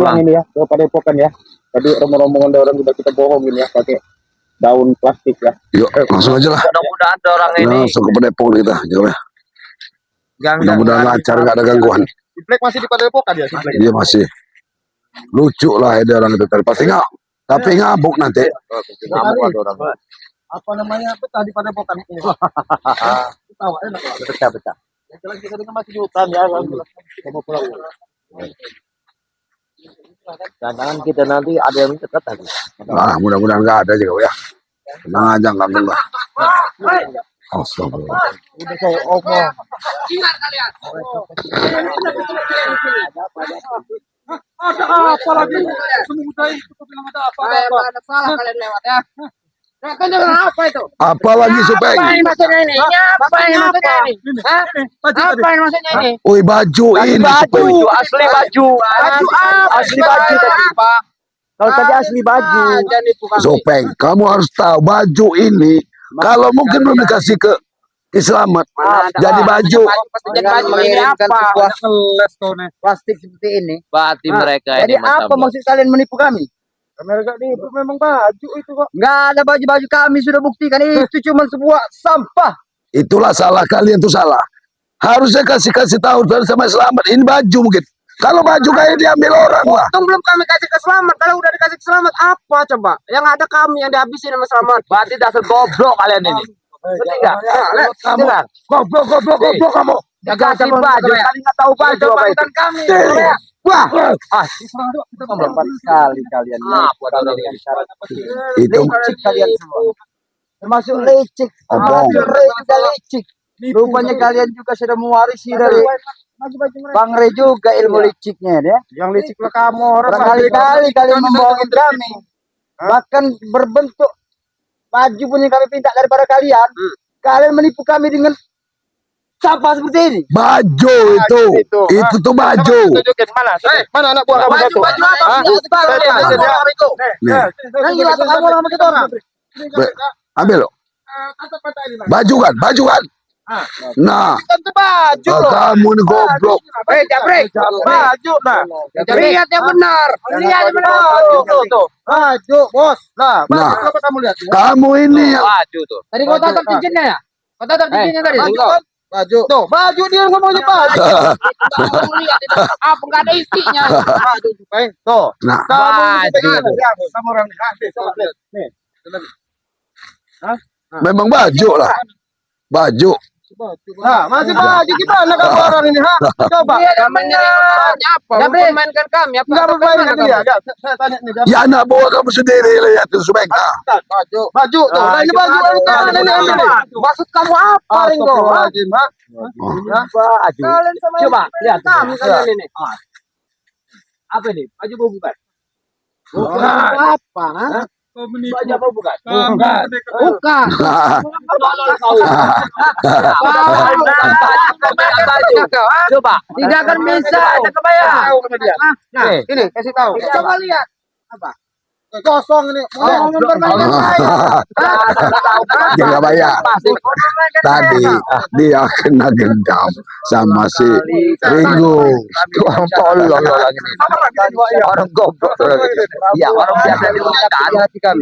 pulang ini ya ke Padepokan ya. Tadi rombongan orang juga kita bohongin ya pakai daun plastik ya. Yuk, langsung aja lah. Mudah-mudahan ada orang ini. Langsung ke Padepokan kita, jauh ya. Mudah-mudahan lancar, nggak ada gangguan. Siplek masih di Padepokan ya, Siplek? Iya masih. Lucu lah ada orang itu tadi. Pasti nggak, tapi ngabuk nanti. Ngamuk ada orang. Apa namanya betah di Padepokan ini? Tahu enak lah. Betah. Yang kita dengan masih di hutan ya. Mau pulang. Jangan kita nanti ada yang dekat lagi. Nah, mudah-mudahan nggak ada juga ya. Tenang aja, nggak ganggu. Astagfirullah. Udah saya omong. Ingat kalian. Ada apa lagi? Semudah itu bilang ada apa? Ada salah kalian lewat ya. Nah, kan dengan apa itu? Apalagi supaya Apa yang maksudnya ini? Apa yang maksudnya ini? Hah? Apa yang maksudnya ini? woi baju ini Baju, supaya asli baju. Baju apa? Asli baju tadi, Pak. Kalau tadi asli baju. Jangan itu kami. Sopeng, kamu harus tahu baju ini kalau mungkin belum dikasih ke Islamat jadi baju. Jadi baju ini apa? Plastik seperti ini. Berarti mereka Jadi ini apa maksud kalian menipu kami? Mereka itu memang baju itu kok. Enggak ada baju-baju kami sudah buktikan itu cuma sebuah sampah. Itulah salah kalian tuh salah. Harusnya kasih tahu sama Selamat ini baju mungkin. Kalau baju kayak diambil orang lah. Untung belum kami kasih ke Selamat. Kalau udah dikasih ke Selamat apa coba? Yang ada kami yang dihabisin sama Selamat. Berarti dasar goblok kalian ini. Ngerti nggak? Kamu goblok kamu. Dikasih baju, kali nggak tahu baju apa itu. Kami. Wah, Empat sekali kalian. itu Licik kalian semua. Termasuk licik. Obong. Termasuk Ray juga licik. Rupanya kalian juga sudah mewarisi dari Bang Ray juga ilmu liciknya ya. Yang licik lah kamu. Berkali-kali kalian membohongin kami. Bahkan berbentuk baju pun yang kami minta daripada kalian. Kalian menipu kami dengan sampah seperti ini. baju itu tuh baju. Tunjukin mana? Mana anak buah kamu satu? Baju apa? Nih, Yang gila kamu orang begitu orang. ambil lo. Baju kan? Nah, Tentu baju loh. kamu ini goblok. Jabrik. Baju nah. Lihat yang benar. Lihat yang benar. Tuh. Baju, bos. Nah, Nah. baju apa kamu lihat? Kamu ini yang Baju tuh. Tadi kau tatap cincinnya ya? Kau tatap cincinnya tadi? Baju kan? Baju. Tuh, baju dia ngomongnya baju. Kamu lihat itu. Apa nggak ada isinya? Baju tuh. nah Kamu orang coba lihat. Nih. memang baju lah. Baju. Nah, masih baju gimana kamu orang ini, ha? Coba. Namanya apa? Memainkan kami. Apa Enggak bermain dia. Saya tanya nih. Ya anak buah kamu sendiri lihat tuh Subeng. Baju tuh. Nah, ini baju ini. Maksud kamu apa, Ringo? Baju. Kalian sama Coba lihat. kami kalian ini. Apa ini? Baju bau bukan? Apa? Ha? Baju apa bukan? Bukan. Coba. Tidak akan bisa. Ada kebayang. Nah, ini kasih tahu. Coba lihat. Kosong ini. Mau mempermainkan saya. Dia nggak bayar. Tadi dia kena gendam sama si Ringo. Orang goblok. Ya orang biasa dilakukan.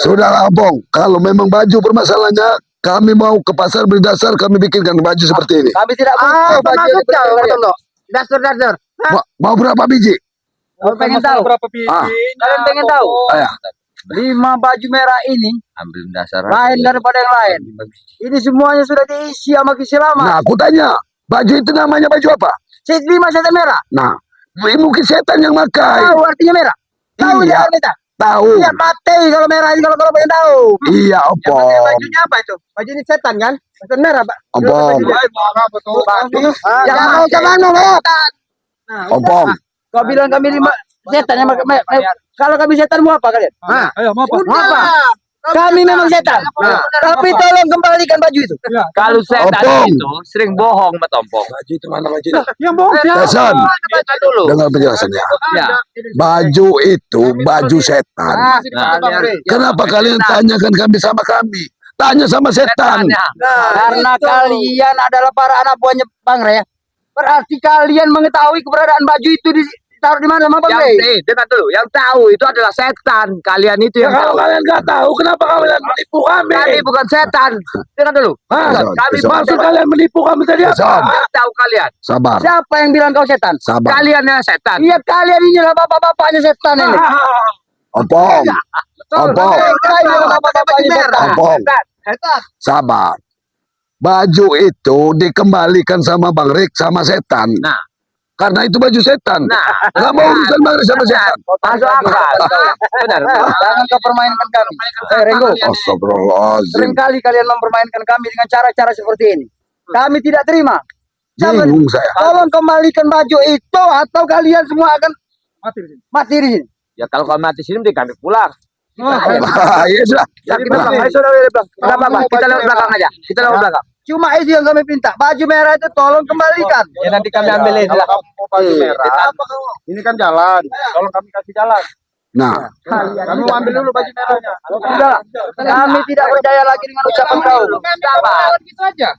Sudah Bong, kalau memang baju permasalahannya, kami mau ke pasar berdasar kami bikinkan baju seperti ini. Kami tidak butuh baju ini. Dasar. Mau berapa biji? Kau pengen tahu berapa biji? Kalian pengen tahu? Ayah. 5 baju merah ini Ambil dasar. lain daripada yang lain. Ini semuanya sudah diisi sama Kisilama. Nah, aku tanya, baju itu namanya baju apa? Set 5 set merah. Nah, mungkin setan yang makai. Tahu artinya merah? Tahu Iya. ya kita? Tahu. Lihat mati kalau merah ini kalau pengen tahu. Iya, Opong. Bajunya apa itu? Baju ini setan kan? Setan merah, Pak. Opong. Yang mau ke mana, Pak? Opong. Kau bilang kami 5 setan yang kalau kami setan mau apa kalian? Ayo, mau apa? Kami memang setan. Tapi tolong kembalikan baju itu. Kalau setan Opong. itu sering bohong sama Tompong. Baju itu mana baju? Yang bohong Hasan, Baca dulu. dengar penjelasannya. Ya. Baju itu baju setan. Nah, Kenapa kalian tanyakan kami sama kami? Tanya sama setan. setannya. Karena kalian adalah para anak buahnya Bang Ray. Berarti kalian mengetahui keberadaan baju itu di taruh di mana Bang Yang Rey? dengar dulu, yang tahu itu adalah setan. Kalian itu Ya, yang kalau tahu. kalian nggak tahu, kenapa kalian menipu kami? Kami bukan setan. Dengar dulu. Hah? Kami Maksud kalian menipu kami tadi apa? Yang tahu kalian. Sabar, Siapa yang bilang kau setan? sabar. Kalian yang setan. Iya kalian ini lah bapak-bapaknya setan ini. Opong, opong, Kalian ini lah bapak-bapaknya setan. opong. Sabar. Baju itu dikembalikan sama Bang Rik sama setan. Nah. Karena itu baju setan. Nah, Nggak mau urusan Bang Rik sama setan. masuk akal. Benar. Jangan kau permainkan kami. Renggo, Astagfirullahaladzim. seringkali kalian mempermainkan kami dengan cara-cara seperti ini. Kami tidak terima. Jangan, Bingung saya. tolong kembalikan baju itu atau kalian semua akan mati di sini. Ya kalau kau mati sini, mending kami pulang. Ya sudah. Ya kita pulang. Ayo saudara, kita apa? Kita lewat belakang aja. Kita lewat belakang. Cuma itu yang kami minta. Baju merah itu tolong kembalikan. Ya nanti kami ambilin. Kalau kamu mau baju merah, ini kan jalan. Tolong kami kasih jalan. Nah, Kami mau ambil dulu baju merahnya. Sudah, kami tidak percaya lagi dengan ucapan kau. Gitu aja.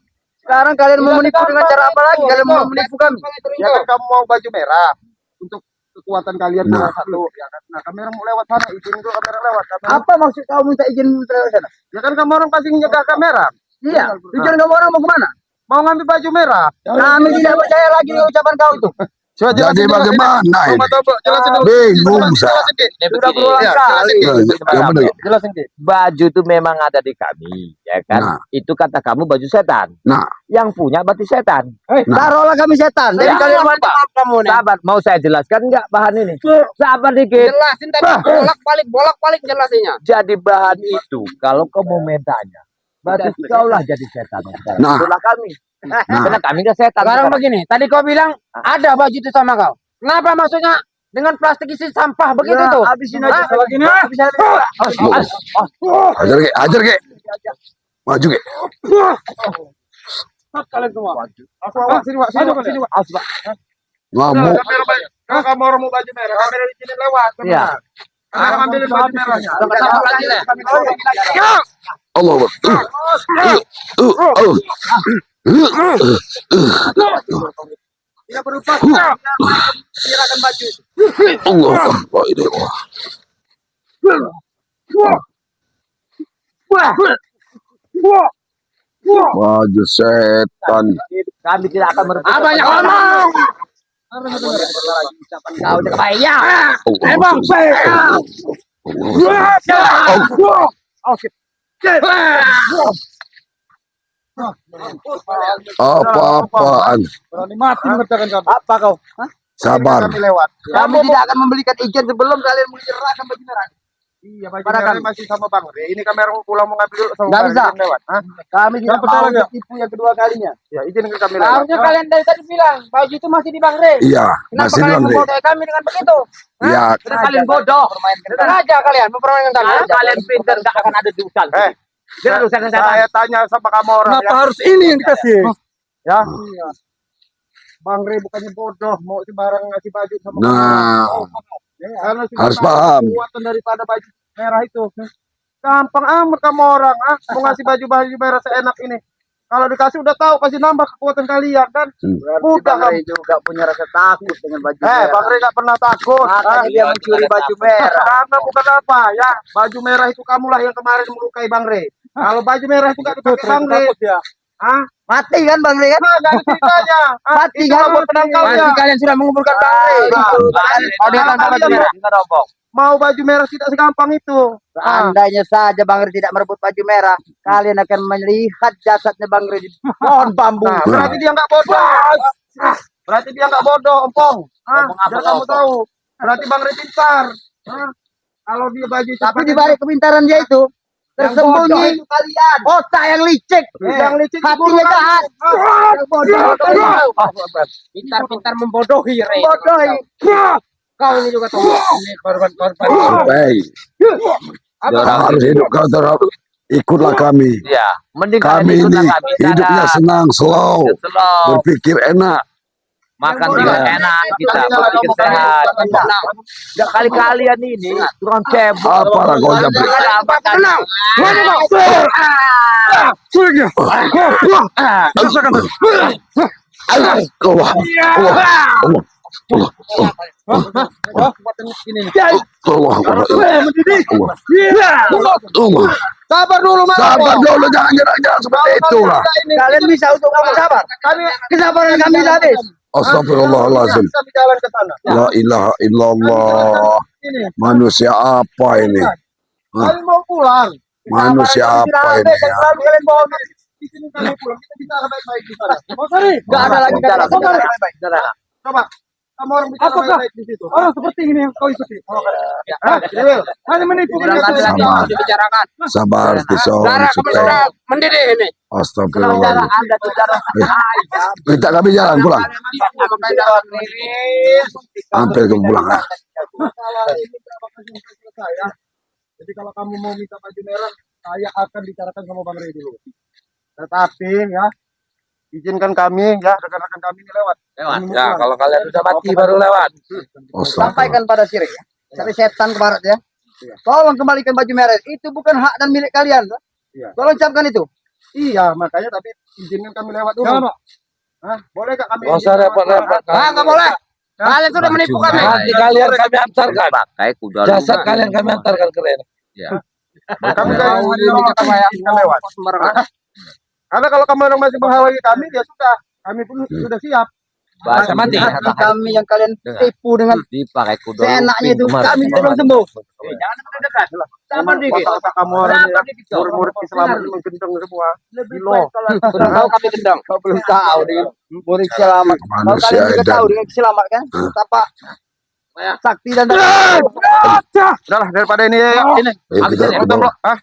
Sekarang kalian mau menipu dengan cara apa lagi? Kalian mau menipu kami? Ya kan kamu mau baju merah untuk kekuatan kalian Nah. satu. Ya kan? Nah, kamera mau lewat sana, izin dulu kamera lewat. Kamera. Apa maksud kau minta izin ke sana? Ya kan kamu orang pasti menjaga kamera. Iya, tujuan kamu orang mau kemana? Mau ngambil baju merah. Kami tidak percaya lagi dengan ucapan kau itu. Coba jadi bagaimana ini? Jelasin dulu. Bingung saya. Sudah berulang Iya, kali. Yang benar. Jelasin Ki. Baju itu memang ada di kami, ya kan? Nah. Itu kata kamu baju setan. Nah, Yang punya berarti setan. Taruhlah kami setan. Jadi Ya, kalian apa? kamu nih. Sahabat, mau saya jelaskan nggak bahan ini? Sabar dikit. Jelasin tadi bolak-balik jelasinnya. Jadi bahan itu, kalau kau mau mentanya, berarti kau lah jadi setan. Nah. Itulah kami. nah. Karena kami nggak setan. Sekarang begini, tadi kau bilang ada baju itu sama kau. Kenapa maksudnya dengan plastik isi sampah begitu Ya, tuh? habisin aja. Hah? Gini. Habisin aja. Ajar ke. Maju ke. Kalian semua. Awas sini, Wak. Sini, Wak. Ngamuk. Kalau kamu orang mau baju merah, kamera di sini lewat. Iya. Sekarang ambilin baju merahnya. Allah Akbar. Tidak perlu paksa. Silakan baju. Allah Akbar. Ini, wah. Baju setan. Kami tidak akan merebut. Banyak ngomong. Kau udah kaya. Emang apa-apaan. Berani mati mengerjakan kamu. Apa kau? Sabar. Kami lewat. Kami tidak akan memberikan izin sebelum kalian menyerahkan baju merah. Iya, baju Pada merah kami. masih sama Bang Re. Ini kamera mau pulang mau ngambil dulu sama Nggak Bang bisa. Re, izin lewat. Hah? Kami tidak Nggak percaya mau nggak? ditipu yang kedua kalinya. Ya, izin ke kami lewat. Harusnya kalian dari tadi bilang baju itu masih di Bang Re. Iya, Kenapa masih kalian bilang deh. membodohi kami dengan begitu? Iya, Karena kalian bodoh. Sengaja kalian mempermainkan kami. Kalau kalian pintar nggak akan ada di hutan. Jangan urusan setan. Saya tanya sama kamu orang Kenapa ya. harus ini yang dikasih? Ya. Iya. Bang Re bukannya bodoh, mau sembarang ngasih baju sama nah, Karena sudah harus tahu paham. kekuatan daripada baju merah itu. Gampang amat kamu orang, mau ngasih baju merah seenak ini. Kalau dikasih udah tahu pasti nambah kekuatan kalian kan. Udah Bang kamu. Rey juga punya rasa takut dengan baju merah. Bang Re nggak pernah takut. Makanya dia mencuri baju merah. Karena bukan apa ya, baju merah itu kamulah yang kemarin melukai Bang Re. Kalau baju merah itu nggak dipakai Bang Re, Mati kan Bang Rey kan? nah dari ceritanya. Mati Itu kan? buat penangkalnya. Pasti kalian sudah mengumpulkan Bang Rey. Kalau dia akan baju merah, kita rombong. Mau baju merah tidak segampang itu. Seandainya saja Bang Rey tidak merebut baju merah, kalian akan melihat jasadnya Bang Rey di pohon bambu. Nah, berarti dia nggak bodoh. Berarti dia nggak bodoh, Ompong. Ngomong apa Biar kau, kamu tahu. Berarti Bang Re pintar. Kalau dia baju itu Tapi pakai- di balik kepintaran dia itu Yang tersembunyi bodoh itu kalian. otak yang licik, Yang licik hatinya itu jahat. Yang bodoh. Pintar-pintar membodohi Re. Bodoh. Kau ini juga tahu. Ini korban-korban. Supaya harus hidup kau terus. Ikutlah kami. Iya. Mending kalian Kami ikutlah ini kami. hidupnya Sadar. senang, slow, Slow. berpikir enak. Makan juga enak, kita berpikir sehat. Nggak kali kalian ini kurang cebol. Apalah kau jampi. Tenang. Allah, Allah, Allah. Allah. Sabar dulu, Mas. Sabar dulu, jangan seperti itu lah. Kalian bisa untuk kamu sabar. Kesabaran kami habis. Astagfirullahaladzim. Kami jalan ke sana. La ilaha illallah. Ini. Manusia apa ini? Kami mau pulang. Manusia apa ini ya? Selalu kalian bohong. Di sini kami pulang. Kita bicara baik-baik di sana. Mau cari? Gak ada lagi Bicara, kata bicara. baik-baik. Coba. Kamu orang bicara Apakah baik-baik di situ. orang seperti ini yang kau ikuti? Dewi. Hanya menipu Berangkat kita. lagi Sama. dibicarakan. Sabar, Tison. Cara kamu sudah mendidih ini. Cara Astagfirullahaladzim. Anda bicara Kita kami jalan pulang. Hampir ke pulang. Masalah ini berapa persen selesai ya. Jadi kalau kamu mau minta baju merah, saya akan bicarakan sama Bang Rey dulu. Tetapi ya, izinkan kami ya, rekan-rekan kami ini lewat. Ya, kalau kalian sudah mati baru lewat. Astagfirullah. Sampaikan pada Sirik ya. Cari setan ke barat ya. Tolong kembalikan baju merah. Itu bukan hak dan milik kalian. Iya. Tolong ucapkan itu. Iya, makanya tapi izinkan kami lewat dulu. Jangan, Pak. Hah? Boleh gak kami? Nggak usah izin lewat? repot-repot. Nggak boleh. Kalian sudah menipu kami. Nanti kalian kami antarkan. Pakai kuda jasad kalian kami antarkan ke Reno. Kami kan izinkan lewat. Karena kalau kamu orang masih menghalangi kami, ya sudah. Kami pun sudah siap. Bahasa mati. Hati kami yang kalian tipu dengan Dipakai kuda. seenaknya itu. Kami belum sembuh. Jangan mendekat. Sabar dikit. Otak kamu orang ya, murid-murid Islam itu menggendong semua. Gilo. Belum tahu kami gendang. Kau belum tahu dengan murid selamat. Kalau Manusia kalian juga edan. tahu dengan selamat kan? Betapa sakti dan Udahlah daripada ini ya. Ini. Kita ke bawah. Hah?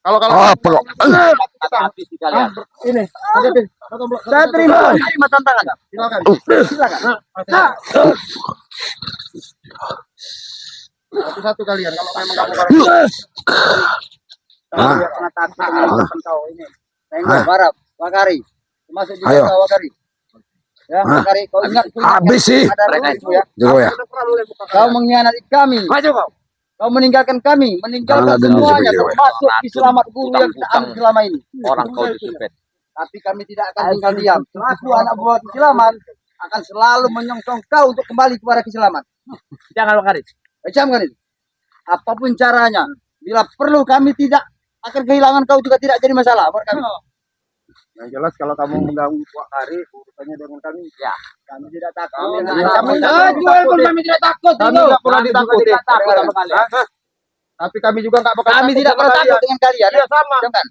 Kalau Apa kok? Habis di kalian. ini. saya terima tantangan. Silakan. Silakan. Satu-satu kalian kalau memang kamu orang Hah? Tahu ini. Tengok Barab, Wakari. Termasuk juga Ayo. kau, Wakari. Ya, Hah? Wakari, kau ingat Habis sih. ada itu ya. Jago ya. Kau mengkhianati kami. Maju kau. Kau meninggalkan kami, meninggalkan Jangan ada semuanya, yang termasuk di selamat guru yang kita ambil selama ini. Orang kau disupet. Tapi kami tidak akan tinggal diam. Selaku anak buah Kiselamat akan selalu menyongsong kau untuk kembali kepada Kiselamat. Jangan Wakari. Camkan itu. Apapun caranya, bila perlu kami tidak akan kehilangan kau juga tidak jadi masalah buat kami. Yang jelas kalau kamu mengganggu Wak Hari urusannya dengan kami. Ya, kami tidak takut. Kami jual pun kami tidak takut. Kami nggak pernah ditakuti. Tapi kami juga nggak bakal Kami takut tidak sama pernah takut kalian. dengan kalian. Iya sama. Jangan.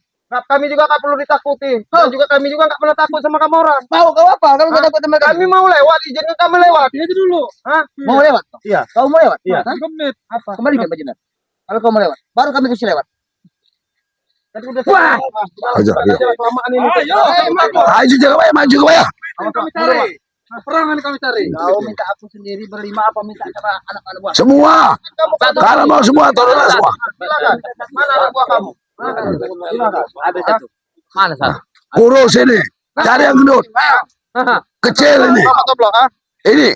Kami juga nggak perlu ditakuti. Dan juga kami juga nggak pernah takut sama kamu orang. Mau kau apa? Kalau nggak takut sama kami. Kami mau lewat, izinkan kami lewat. Ini dulu. Hah? Mau lewat? Iya. Kau mau lewat? Iya. Hah? Menit. Apa? Kembalikan bajunya. Kalau kau mau lewat, baru kami kasih lewat. Tadi udah Wah. Aja, ayo. kelamaan ini. Ayo. Maju jago ya, maju ke ya. Kami cari. Perangan kami cari. Kau minta aku sendiri berlima apa minta sama anak-anak buah? Semua. Kalau mau semua, tolonglah semua. Silakan. Mana anak buah kamu? Silakan. Ada satu. Mana satu? Kurus ini. Cari yang gendut. Kecil ini. Apa toblok, ah? Ini.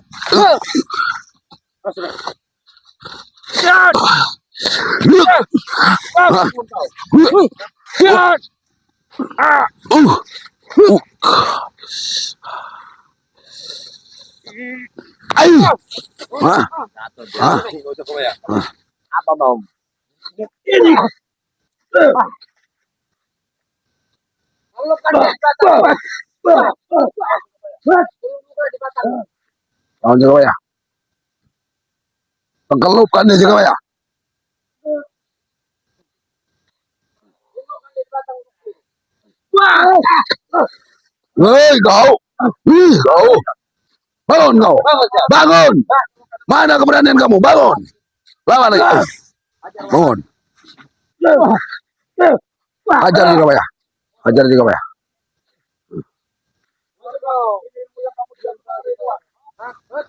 Ayo. Hah? Hah? Apa mau? Tahun jago ya. Pengkelupkan dia jago ya. Hei kau. Kau. Bangun kau. Bangun. Mana keberanian kamu? Bangun. Lawan lagi. Bangun. Ajar juga ya. Ajar juga ya.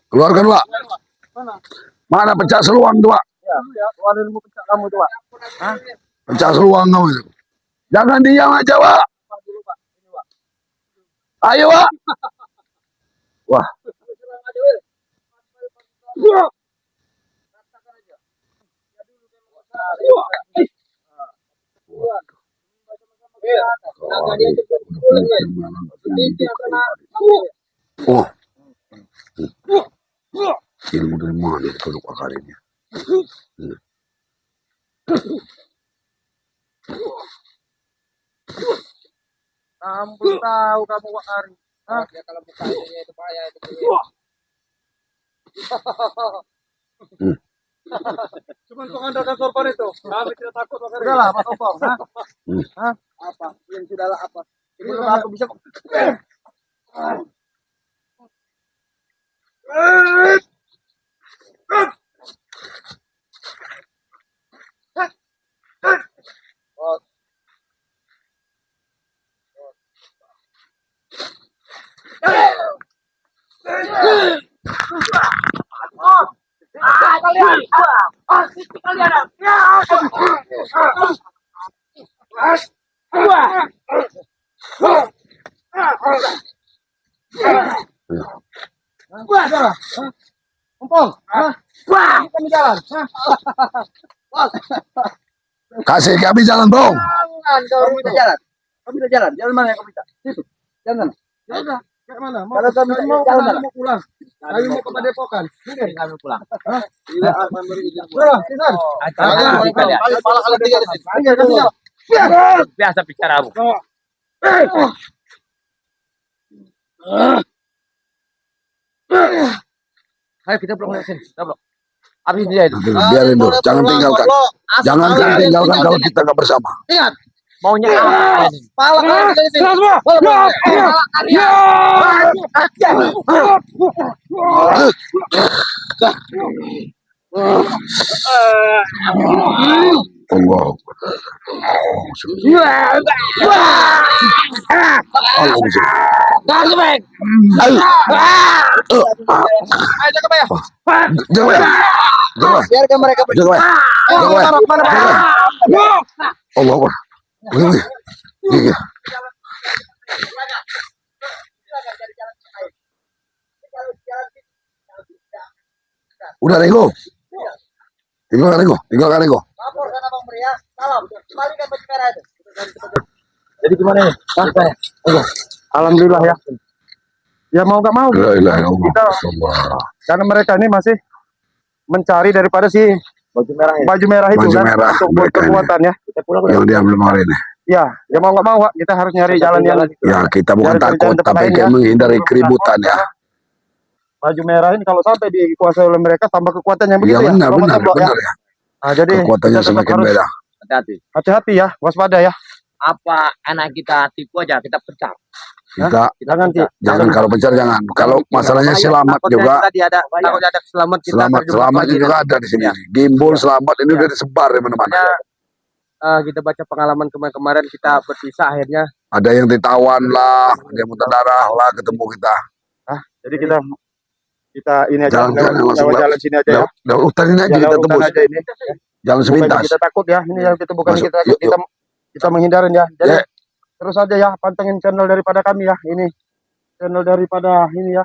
Keluarkan Wak. Mana pecah seluang tuh Wak? Keluar ilmu pecah kamu tuh, Wak. Pecah seluang kamu itu. Jangan diam aja Wak. Ayo Wak. Wah. Oh. Ilmu dari mana produk akarnya? Ampun tahu kamu Wak Ari. Hah? Ya kalau mukanya itu bahaya itu. Cuma mengandalkan korban itu. Kami tidak takut Wak Ari. Udahlah, Mas Opong. Hah? Hah? Apa? Yang sudahlah apa? Ini kalau aku bisa Opong. Hah? Kita jalan. Hah? Kasih kami jalan, Bong. Jangan, kau minta jalan. Kau minta jalan. Jalan mana yang kau minta? Situ. Jalan mana? Jalan. Kayak mana? Mau kalau kau minta jalan mana? Mau pulang. Kami mau ke Padepokan. Mungkin kami pulang. Hah? Tidak akan beri izin pulang. Kisan. Pala kali tiga di sini. Biasa bicara Bu. Ayo kita pulang ke sini. Kita pulang. Habis dia itu. Biarin dulu, jangan tinggalkan. Jangan tinggalkan kalau kita nggak bersama. Ingat. Maunya apa ini? Pala kali tiga di sini. Pala Allah. biarkan mereka pergi. Allah. Udah Rego. Tinggalkan Rego. Lapor kan Abang Pria. Salam. Kembalikan baju merah itu. Jadi gimana nih? Alhamdulillah ya. Ya mau nggak mau. La ilaha illallah. Kita karena mereka ini masih mencari daripada si Baju merah ya. baju merah itu Baju kan merah, untuk mereka ini. kekuatan ya. Kita pulang Yang diambil kemarin nih. Ya, ya mau nggak mau Wak, kita harus nyari jalan yang Ya kita bukan Dari takut, jalan tapi lain, kan ya. menghindari keributan ya. baju merah ini kalau sampai dikuasai oleh mereka tambah kekuatan yang Iya begitu ya. benar, Kalau benar Mas Blok, ya. ya. Nah, jadi Kekuatannya kita tetap semakin harus beda. Hati-hati. hati-hati ya, waspada ya. Apa anak kita tipu aja, kita pecah. Kita Jangan jangan kalau pencar jangan. Kalau masalahnya selamat juga. Tadi ada takutnya ada selamat kita Selamat, terjebak selamatnya lagi juga nanti. ada di sini. Gimbal selamat ini udah disebar di mana-mana. Kita baca pengalaman kemarin kita berpisah akhirnya. Ada yang ditawan lah, ada yang muntah darah lah, ketemu kita. Jadi kita ini aja Jalan-jalan langsung lewat jalan sini aja ya. Lewat hutan ini aja Ya, kita lewat hutan tembus. aja ini. Jalan Bukan sepintas. kita takut ya, ini yang kita bukan Masuk, kita takut, yuk, kita menghindarin ya. Jadi Ya. terus aja ya, pantengin channel daripada kami ya. Ini channel daripada ini ya.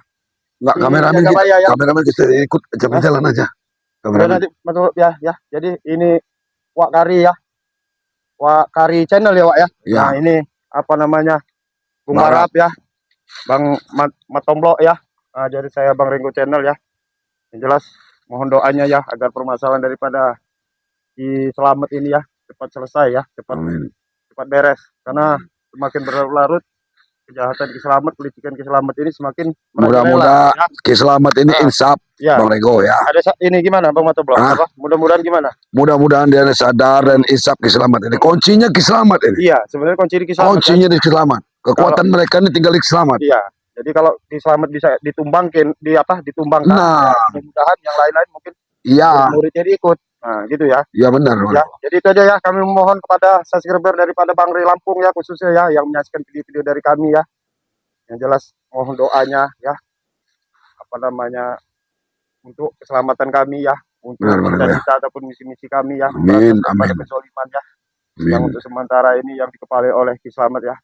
Enggak, Ini kameramen jaga kita, raya ya. kameramen kita ikut jalan aja. Udah Kameramen. nanti betul ya. Jadi ini Wak Kari ya. Wak Kari channel ya Wak ya. Ya. Nah ini apa namanya? Bung Marap. Marap ya. Bang Matomblok ya. Nah, jadi saya Bang Ringo channel ya. Yang jelas mohon doanya ya agar permasalahan daripada di Selamat ini ya cepat selesai ya, Amin. cepat beres. Karena semakin berlarut kejahatan Ki Selamat, pelicikan Ki Selamat ini semakin Mudah-mudahan merajalela, Ki Selamat ini insaf, ya. Bang Rego ya. Ada ini gimana Bang Matomblok? Hah? Apa? Mudah-mudahan gimana? Mudah-mudahan dia sadar dan insaf Ki Selamat ini. Kuncinya Ki Selamat ini. Iya, sebenarnya kunci di Ki Selamat. Kuncinya di Ki Selamat. Kekuatan mereka ini tinggal di Ki Selamat. Iya. Jadi kalau Ki Selamat bisa ditumbangkan, ditumbangkan, Nah. ya, mudah-mudahan yang lain-lain mungkin Iya, muridnya diikut. Nah, gitu ya. iya benar. Ya, jadi itu aja ya. Kami mohon kepada subscriber daripada Bang Ri Lampung ya khususnya ya yang menyaksikan video-video dari kami ya. Yang jelas mohon doanya ya. Apa namanya untuk keselamatan kami ya, untuk Benar, cita-cita ataupun misi-misi kami ya. Amin, Pada amin. kezoliman ya. Yang Amin. untuk sementara ini yang dikepalai oleh Ki Selamat ya.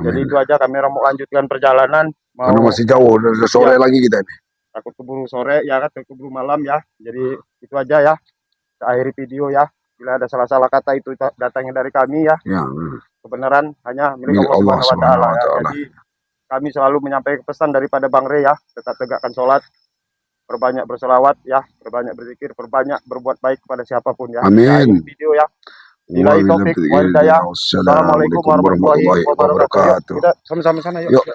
Jadi Amin. itu aja kami mau lanjutkan perjalanan. Mau Karena masih jauh, udah sore Iya. lagi kita ini. takut keburu sore ya kan, takut keburu malam ya. Jadi itu aja ya. Kita akhiri video ya. Bila ada salah-salah kata itu datangnya dari kami ya. Ya, Kebenaran hanya milik milik Allah Subhanahu wa taala ya. Subhanahu wa Jadi kami selalu menyampaikan pesan daripada Bang Re ya, tetap tegakkan sholat, perbanyak berselawat ya, perbanyak berzikir, perbanyak berbuat baik kepada siapapun ya. Amin. Di akhir video ya. Billahi taufik wal hidayah. Assalamualaikum warahmatullahi wabarakatuh. Kita sama-sama sana yuk. Yuk.